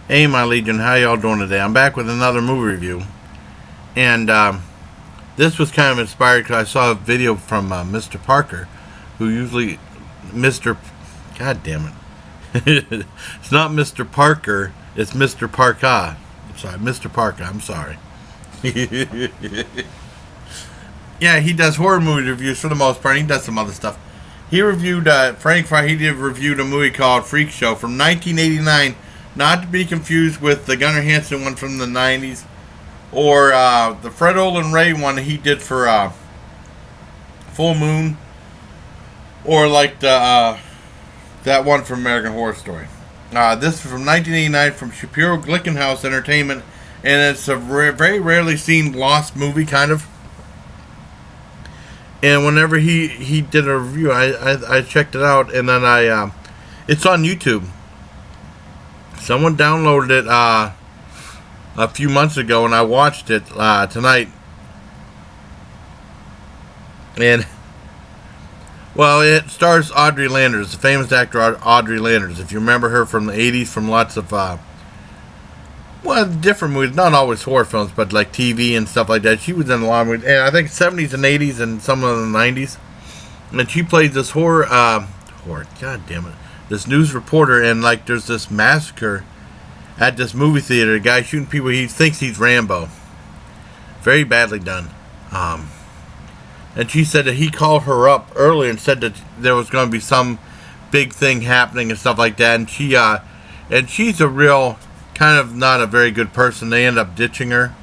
Hey, my Legion, how y'all doing today? I'm back with another movie review. And this was kind of inspired because I saw a video from Mr. Parker, who usually. Mr. God damn it. It's not Mr. Parker, it's Mr. Parka. I'm sorry, Mr. Parka, I'm sorry. Yeah, he does horror movie reviews for the most part. He does some other stuff. He reviewed, Frank Fry, he did reviewed a movie called Freakshow from 1989. Not to be confused with the Gunnar Hansen one from the 90s. Or the Fred Olen Ray one he did for Full Moon. Or like the that one from American Horror Story. This is from 1989 from Shapiro Glickenhaus Entertainment. And it's a very rarely seen lost movie, kind of. And whenever he did a review, I checked it out. And then it's on YouTube. Someone downloaded it a few months ago, and I watched it tonight. And, well, it stars Audrey Landers, the famous actor Audrey Landers. If you remember her from the 80s, from lots of, different movies. Not always horror films, but like TV and stuff like that. She was in a lot of movies. And I think 70s and 80s and some of the 90s. And she plays this horror, god damn it. This news reporter, and like there's this massacre at this movie theater. A guy shooting people. He thinks he's Rambo. Very badly done. And she said that he called her up earlier and said that there was going to be some big thing happening and stuff like that. And she's a real kind of not a very good person. They end up ditching her.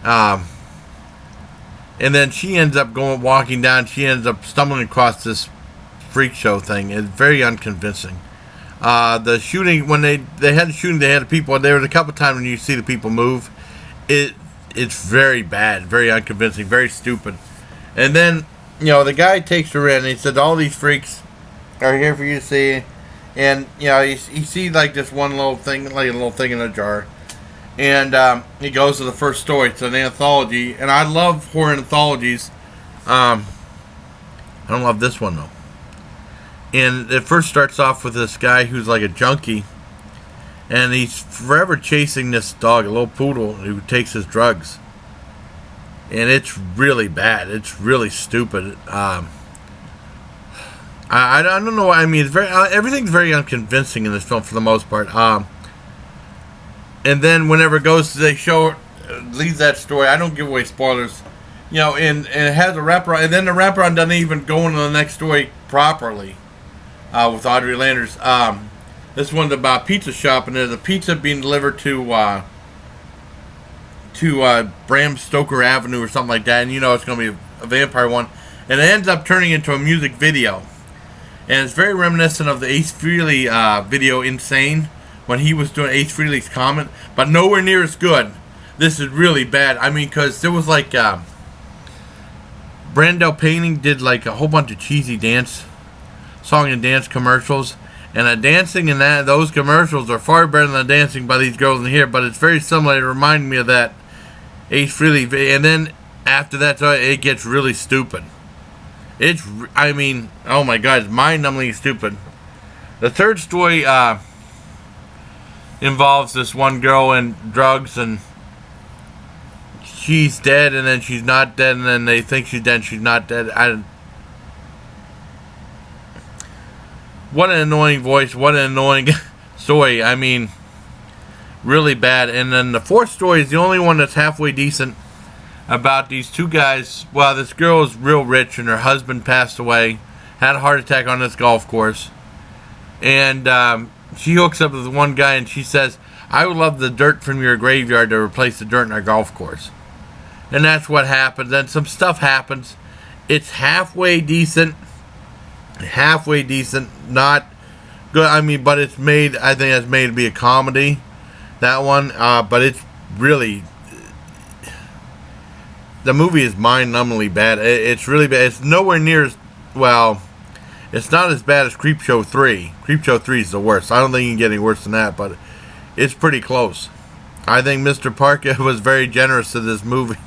And then she ends up walking down. She ends up stumbling across this freak show thing. It's very unconvincing. The shooting, when they had the shooting, they had the people. There was a couple times when you see the people move. It's very bad, very unconvincing, very stupid. And then, the guy takes her in and he said, all these freaks are here for you to see. And, you see like this one little thing, like a little thing in a jar. And he goes to the first story. It's an anthology. And I love horror anthologies. I don't love this one, though. And it first starts off with this guy who's like a junkie. And he's forever chasing this dog, a little poodle, who takes his drugs. And it's really bad. It's really stupid. I don't know. I mean, it's everything's very unconvincing in this film for the most part. And then whenever it goes, they show, leaves that story. I don't give away spoilers. And it has a wraparound. And then the wraparound doesn't even go into the next story properly. With Audrey Landers. This one's about a pizza shop, and there's a pizza being delivered to Bram Stoker Avenue or something like that, and it's going to be a vampire one, and it ends up turning into a music video, and it's very reminiscent of the Ace Frehley video Insane, when he was doing Ace Frehley's comment, but nowhere near as good. This is really bad. I mean, because there was like Brandel Painting did like a whole bunch of cheesy song and dance commercials, and the dancing in those commercials are far better than the dancing by these girls in here, but it's very similar. It reminded me of that Ace Frehley, and then after that it gets really stupid. Oh my god, it's mind-numbingly stupid. The third story involves this one girl and drugs, and she's dead, and then she's not dead, and then they think she's dead and she's not dead. What an annoying voice. What an annoying story. I mean, really bad. And then the fourth story is the only one that's halfway decent, about these two guys. Well, this girl is real rich and her husband passed away. Had a heart attack on this golf course. And she hooks up with one guy and she says, I would love the dirt from your graveyard to replace the dirt in our golf course. And that's what happens. Then some stuff happens. It's halfway decent. Not good. I mean, but it's made, I think it's made to be a comedy, that one, but it's really, the movie is mind-numbingly bad. It's really bad. It's nowhere near as, it's not as bad as Creepshow 3. Creepshow 3 is the worst. I don't think you can get any worse than that, but it's pretty close. I think Mr. Parker was very generous to this movie.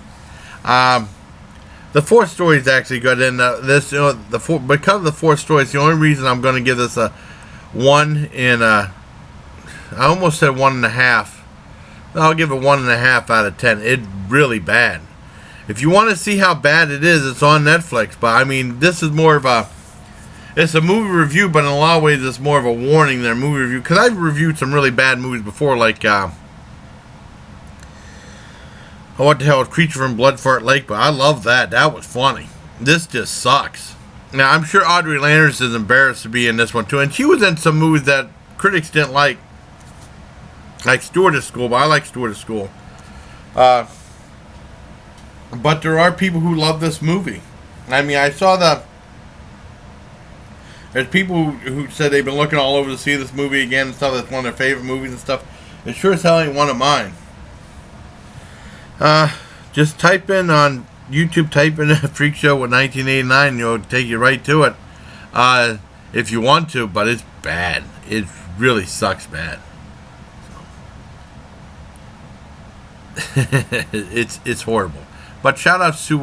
The fourth story is actually good, and because of the fourth story, it's the only reason I'm going to give this a 1 in I almost said 1.5. I'll give it 1.5 out of 10. It's really bad. If you want to see how bad it is, it's on Netflix. But I mean, this is more of a, it's a movie review, but in a lot of ways, it's more of a warning than a movie review. Because I've reviewed some really bad movies before, like what the hell, Creature from Bloodfart Lake. But I love that. That was funny. This just sucks. Now I'm sure Audrey Landers is embarrassed to be in this one too, and she was in some movies that critics didn't like Stewardess School. But I like Stewardess School. But there are people who love this movie. I mean, I saw there's people who said they've been looking all over to see this movie again and stuff. That's one of their favorite movies and stuff. It sure as hell ain't one of mine. Just type in on YouTube, type in Freakshow with 1989, it'll take you right to it. If you want to, but it's bad. It really sucks bad. It's horrible. But shout outs to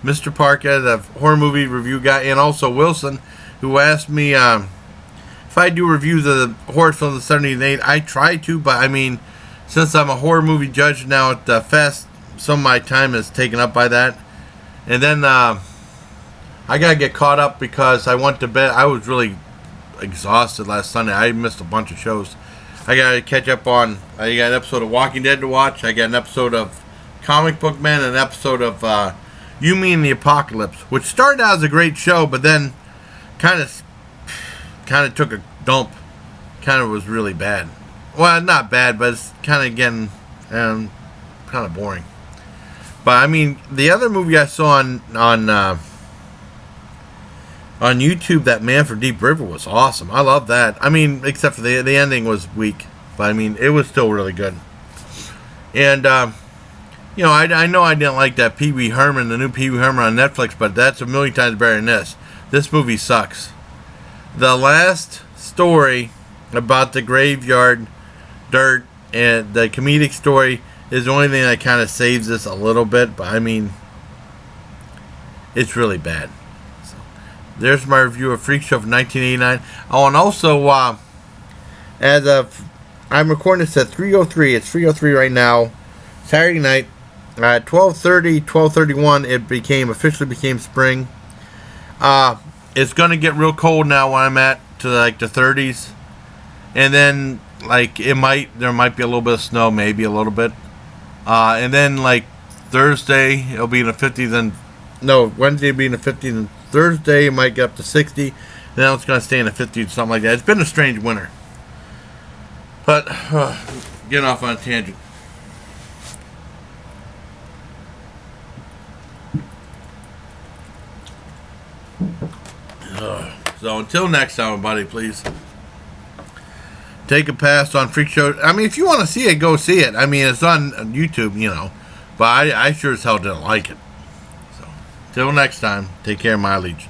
Mr. Parka, the horror movie review guy, and also Wilson, who asked me if I do reviews of the horror films of 78. I try to, but I mean, since I'm a horror movie judge now at the Fest, some of my time is taken up by that. And then I gotta get caught up because I went to bed. I was really exhausted last Sunday. I missed a bunch of shows. I gotta catch up on. I got an episode of Walking Dead to watch. I got an episode of Comic Book Man, and an episode of You, Me, and the Apocalypse, which started out as a great show, but then kind of took a dump. Kind of was really bad. Well, not bad, but it's kind of getting kind of boring. But I mean, the other movie I saw on YouTube, that Man from Deep River, was awesome. I love that. I mean, except for the ending was weak, but I mean, it was still really good. And you know, I know I didn't like that Pee Wee Herman, the new Pee Wee Herman on Netflix, but that's a million times better than this. This movie sucks. The last story about the graveyard dirt and the comedic story is the only thing that kind of saves this a little bit, but I mean, it's really bad. So, there's my review of Freakshow of 1989. Oh, and also, as of, I'm recording this at 3:03. It's 3:03 right now, Saturday night. At 12:30, 12:31, it officially became spring. It's gonna get real cold now when I'm at to like the 30s, and then like there might be a little bit of snow, maybe a little bit, and then like Thursday it'll be in the 50s, and Wednesday it'll be in the 50s, and Thursday it might get up to 60, and then it's gonna stay in the 50s, something like that. It's been a strange winter, but getting off on a tangent. So until next time, everybody, please take a pass on Freakshow. I mean, if you want to see it, go see it. I mean, it's on YouTube, you know, but I sure as hell didn't like it. So until next time, take care, my legion.